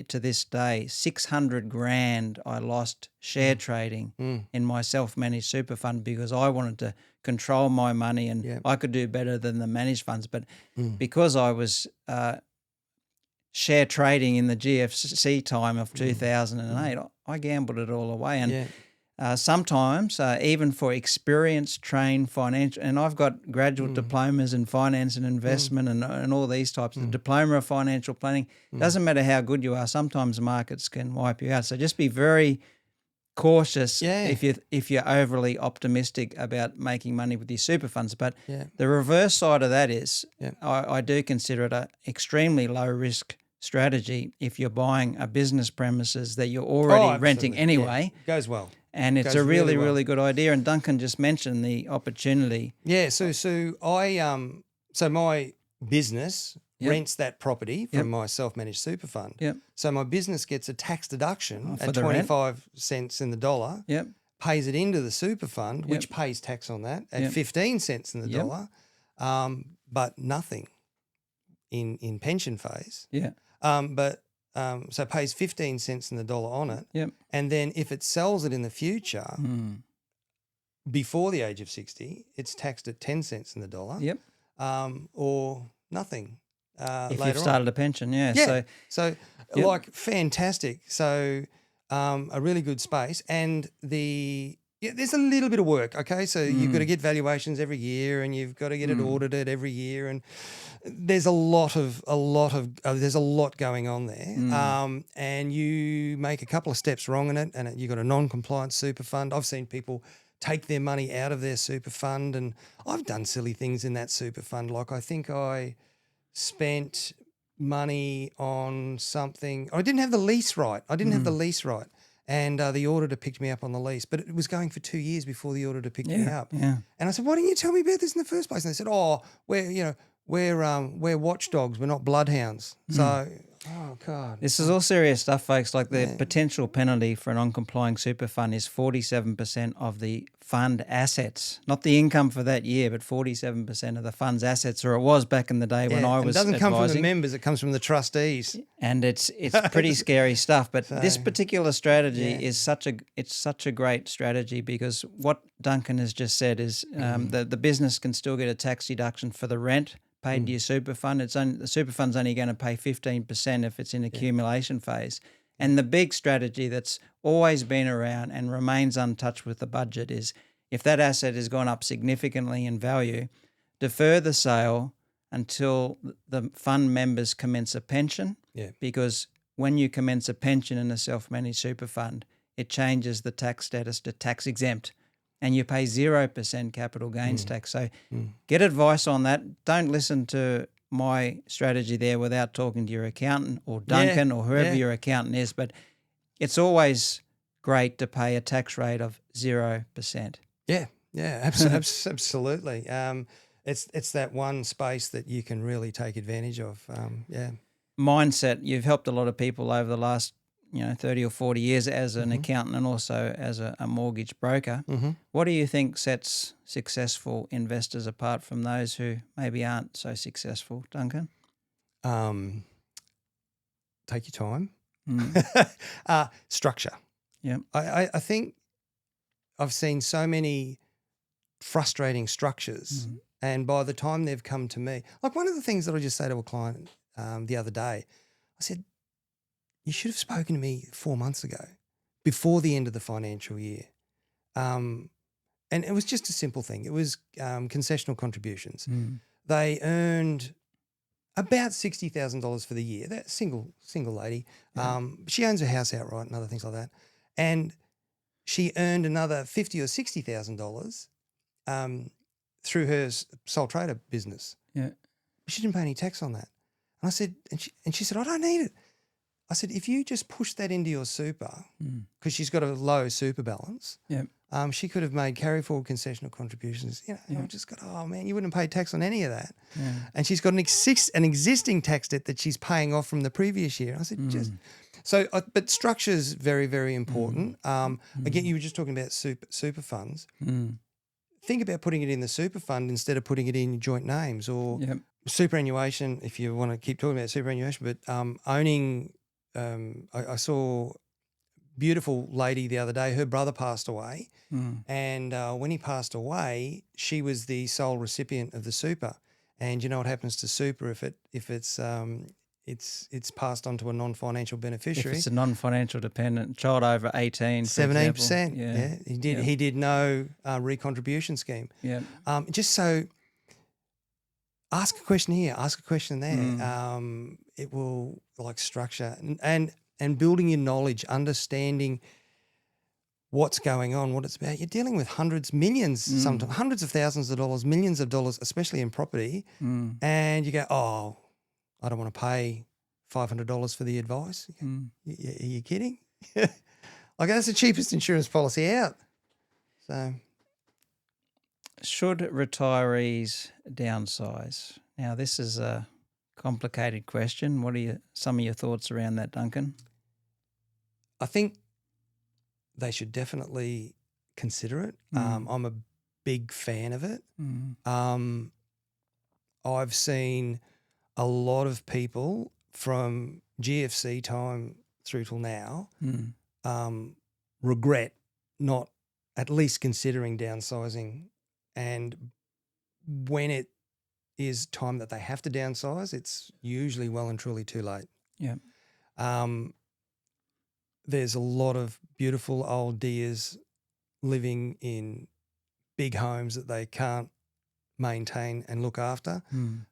to this day $600,000 I lost share trading in my self-managed super fund because I wanted to control my money and I could do better than the managed funds. But because I was share trading in the GFC time of 2008, I gambled it all away. And sometimes, even for experienced, trained financial, and I've got graduate diplomas in finance and investment and all these types. The diploma of financial planning, doesn't matter how good you are, sometimes markets can wipe you out. So just be very cautious if you're overly optimistic about making money with these super funds. But the reverse side of that is I do consider it an extremely low risk strategy if you're buying a business premises that you're already renting anyway. Goes well. And it's a really, really good idea. And Duncan just mentioned the opportunity. Yeah, so my business rents that property from my self-managed super fund. So my business gets a tax deduction at 25 cents in the dollar, pays it into the super fund, which pays tax on that at 15 cents in the dollar, but nothing in pension phase. But so pays 15 cents in the dollar on it. Yep. And then if it sells it in the future Mm. before the age of 60, it's taxed at 10 cents in the dollar. Yep. Or nothing If later you've started a pension, yeah. Yeah. So Yep. like fantastic. So a really good space. And there's a little bit of work, okay? So you've got to get valuations every year and you've got to get it audited every year. And there's there's a lot going on there. And you make a couple of steps wrong in it and you've got a non-compliant super fund. I've seen people take their money out of their super fund, and I've done silly things in that super fund. Like I think I spent money on something. I didn't have the lease right. And the auditor picked me up on the lease, but it was going for 2 years before the auditor picked me up. Yeah. And I said, "Why didn't you tell me about this in the first place?" And they said, "Oh, we're watchdogs. We're not bloodhounds." So, oh God, This is all serious stuff, folks. Like the potential penalty for a non-complying super fund is 47% of the fund assets, not the income for that year, but 47% of the fund's assets, or it was back in the day when I was advising. It doesn't come from the members; it comes from the trustees. And it's pretty scary stuff. But this particular strategy is such a great strategy, because what Duncan has just said is the business can still get a tax deduction for the rent paid to your super fund. The super fund's only going to pay 15% if it's in accumulation phase. And the big strategy that's always been around and remains untouched with the budget is, if that asset has gone up significantly in value, defer the sale until the fund members commence a pension. Yeah. Because when you commence a pension in a self-managed super fund, it changes the tax status to tax exempt, and you pay 0% capital gains tax. So get advice on that. Don't listen to my strategy there without talking to your accountant or Duncan or whoever your accountant is. But it's always great to pay a tax rate of 0%. Yeah, absolutely. It's that one space that you can really take advantage of. Mindset. You've helped a lot of people over the last 30 or 40 years as an accountant and also as a mortgage broker. What do you think sets successful investors apart from those who maybe aren't so successful, Duncan? Take your time. Structure. Yeah. I think I've seen so many frustrating structures, and by the time they've come to me, like one of the things that I just say to a client the other day, I said, "You should have spoken to me 4 months ago, before the end of the financial year." And it was just a simple thing. It was concessional contributions. They earned about $60,000 for the year. That single lady. She owns her house outright and other things like that. And she earned another $50,000 or $60,000 through her sole trader business. Yeah. She didn't pay any tax on that. And I said, and she said, "I don't need it." I said, "If you just push that into your super," because she's got a low super balance, she could have made carry forward concessional contributions. I've just got, oh man, you wouldn't have paid tax on any of that. Yeah. And she's got an existing tax debt that she's paying off from the previous year. I said, but structure is very, very important. Again, you were just talking about super funds. Think about putting it in the super fund instead of putting it in joint names, or superannuation, if you want to keep talking about superannuation, but owning. I saw a beautiful lady the other day. Her brother passed away, and when he passed away, she was the sole recipient of the super. And you know what happens to super if it's passed on to a non-financial beneficiary? If it's a non-financial dependent child over 18, 17%. Yeah, he did no recontribution scheme. Yeah, just so. Ask a question here, ask a question there. It will structure and building your knowledge, understanding what's going on, what it's about. You're dealing with hundreds, millions, sometimes hundreds of thousands of dollars, millions of dollars, especially in property. And you go, "Oh, I don't want to pay $500 for the advice." Are you kidding? That's the cheapest insurance policy out. So. Should retirees downsize? Now, this is a complicated question. What are some of your thoughts around that, Duncan? I think they should definitely consider it. I'm a big fan of it. I've seen a lot of people from GFC time through till now, regret not at least considering downsizing. And when it is time that they have to downsize, it's usually well and truly too late. Yeah. There's a lot of beautiful old dears living in big homes that they can't maintain and look after.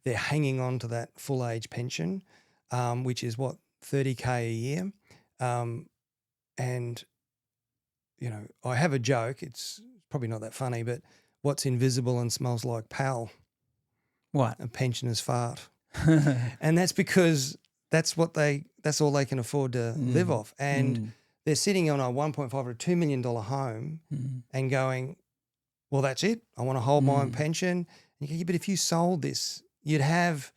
They're hanging on to that full age pension, which is what, $30K a year. And, you know, I have a joke, it's probably not that funny, but what's invisible and smells like pal? What? A pensioner's fart. And that's because that's all they can afford to live off. And they're sitting on a $1.5 or $2 million home and going, well, that's it. I want to hold my own pension. And you go, yeah, but if you sold this, you'd have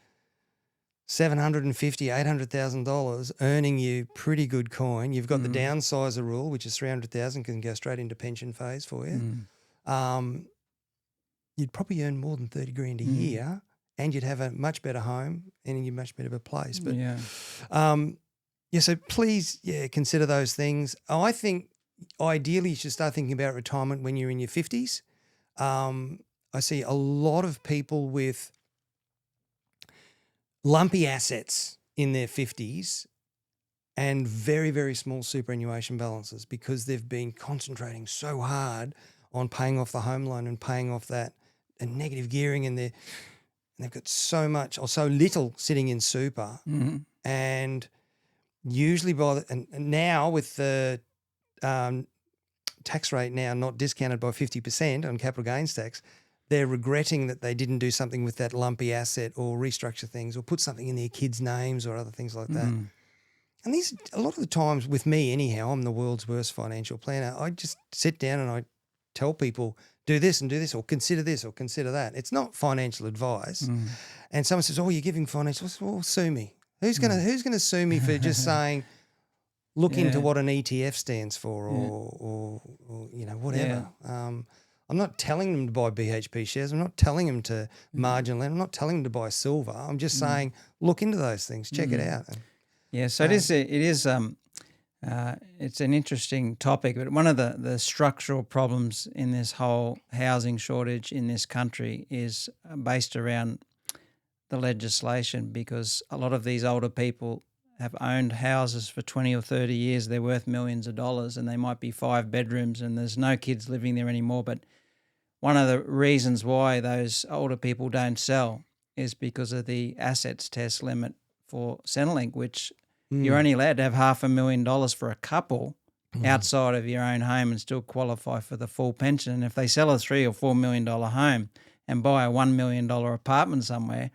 $750,000, $800,000 earning you pretty good coin. You've got the downsizer rule, which is $300,000, can go straight into pension phase for you. You'd probably earn more than 30 grand a year, and you'd have a much better home and in a much better place. But so please, consider those things. I think ideally you should start thinking about retirement when you're in your 50s. I see a lot of people with lumpy assets in their 50s and very, very small superannuation balances because they've been concentrating so hard on paying off the home loan and paying off that and negative gearing, and they've got so much or so little sitting in super. And usually and now with the tax rate now not discounted by 50% on capital gains tax, they're regretting that they didn't do something with that lumpy asset or restructure things or put something in their kids' names or other things like that. And these, a lot of the times with me anyhow, I'm the world's worst financial planner. I just sit down and I tell people, do this and do this, or consider this or consider that. It's not financial advice. And someone says, oh, you're giving financial advice. Well, sue me. Who's gonna sue me for just saying, look into what an ETF stands for or you know, whatever. I'm not telling them to buy BHP shares. I'm not telling them to margin lend. I'm not telling them to buy silver. I'm just saying, look into those things, check it out. Yeah, so it is it's an interesting topic, but one of the structural problems in this whole housing shortage in this country is based around the legislation, because a lot of these older people have owned houses for 20 or 30 years. They're worth millions of dollars and they might be 5 bedrooms and there's no kids living there anymore. But one of the reasons why those older people don't sell is because of the assets test limit for Centrelink, which you're only allowed to have $500,000 for a couple outside of your own home and still qualify for the full pension. And if they sell a $3 or $4 million home and buy a $1 million apartment somewhere,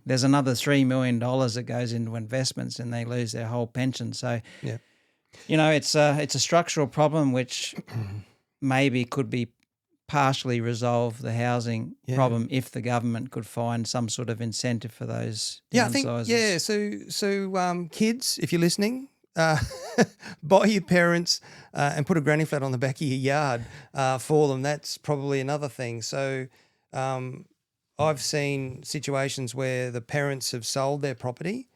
there's another $3 million that goes into investments and they lose their whole pension. So, you know, it's a structural problem which maybe could be partially resolve the housing problem if the government could find some sort of incentive for those downsizers. So kids, if you're listening, buy your parents and put a granny flat on the back of your yard for them. That's probably another thing. So I've seen situations where the parents have sold their property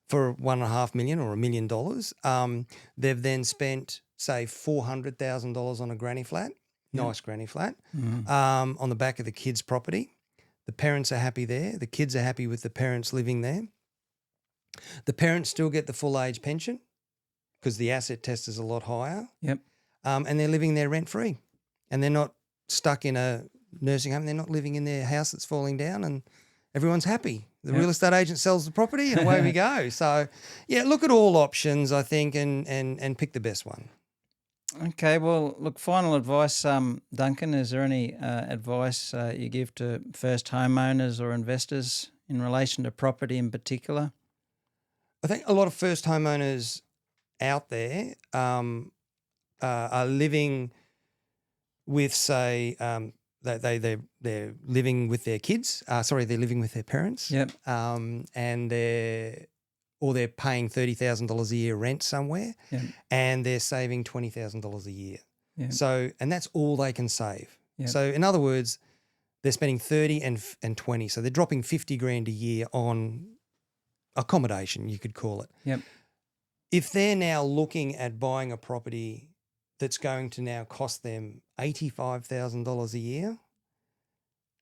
for $1.5 million or $1 million. They've then spent, say, $400,000 on a granny flat. Nice granny flat, on the back of the kids' property. The parents are happy there. The kids are happy with the parents living there. The parents still get the full age pension because the asset test is a lot higher. And they're living there rent-free. And they're not stuck in a nursing home. They're not living in their house that's falling down, and everyone's happy. The real estate agent sells the property and away we go. So, look at all options, I think, and pick the best one. Okay, well, look, final advice, Duncan, is there any advice you give to first homeowners or investors in relation to property in particular? I think a lot of first homeowners out there are living with, say, they're living with their kids. They're living with their parents. And they're paying $30,000 a year rent somewhere, and they're saving $20,000 a year. So, and that's all they can save. So, in other words, they're spending 30 and 20. So they're dropping 50 grand a year on accommodation, you could call it. if they're now looking at buying a property that's going to now cost them $85,000 a year,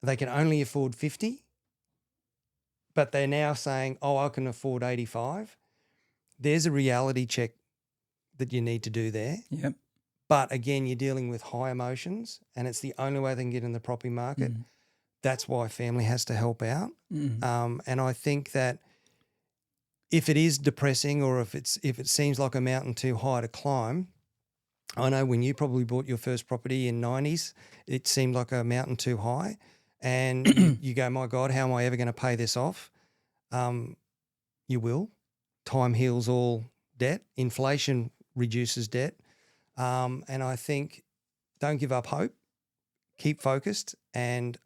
they can only afford 50, but they're now saying, oh, I can afford 85. There's a reality check that you need to do there. Yep. But again, you're dealing with high emotions, and it's the only way they can get in the property market. That's why family has to help out. And I think that if it is depressing, or if it seems like a mountain too high to climb, I know when you probably bought your first property in 90s, it seemed like a mountain too high, and you go, my God, how am I ever going to pay this off? You will. Time heals all debt. Inflation reduces debt. And I think don't give up hope. Keep focused, and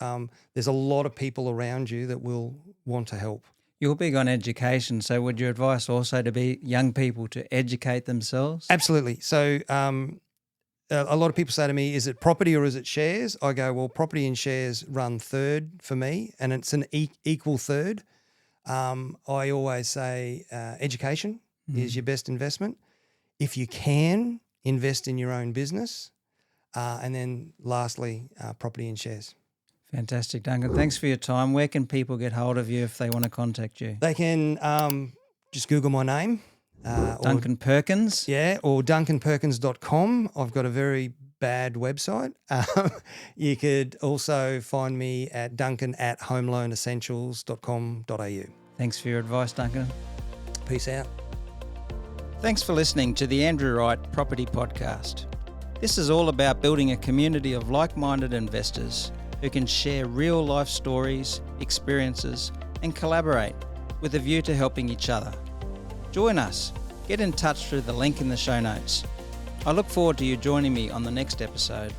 there's a lot of people around you that will want to help. You're big on education, so would your advice also to be young people to educate themselves? Absolutely. So a lot of people say to me, is it property or is it shares? I go, well, property and shares run third for me, and it's an equal third. I always say education is your best investment. If you can, invest in your own business. And then lastly, property and shares. Fantastic, Duncan. Thanks for your time. Where can people get hold of you if they want to contact you? They can just Google my name. Duncan Perkins? Yeah, or duncanperkins.com. I've got a very bad website. You could also find me at duncan@homeloanessentials.com.au. Thanks for your advice, Duncan. Peace out. Thanks for listening to the Andrew Wright Property Podcast. This is all about building a community of like-minded investors who can share real-life stories, experiences, and collaborate with a view to helping each other. Join us. Get in touch through the link in the show notes. I look forward to you joining me on the next episode.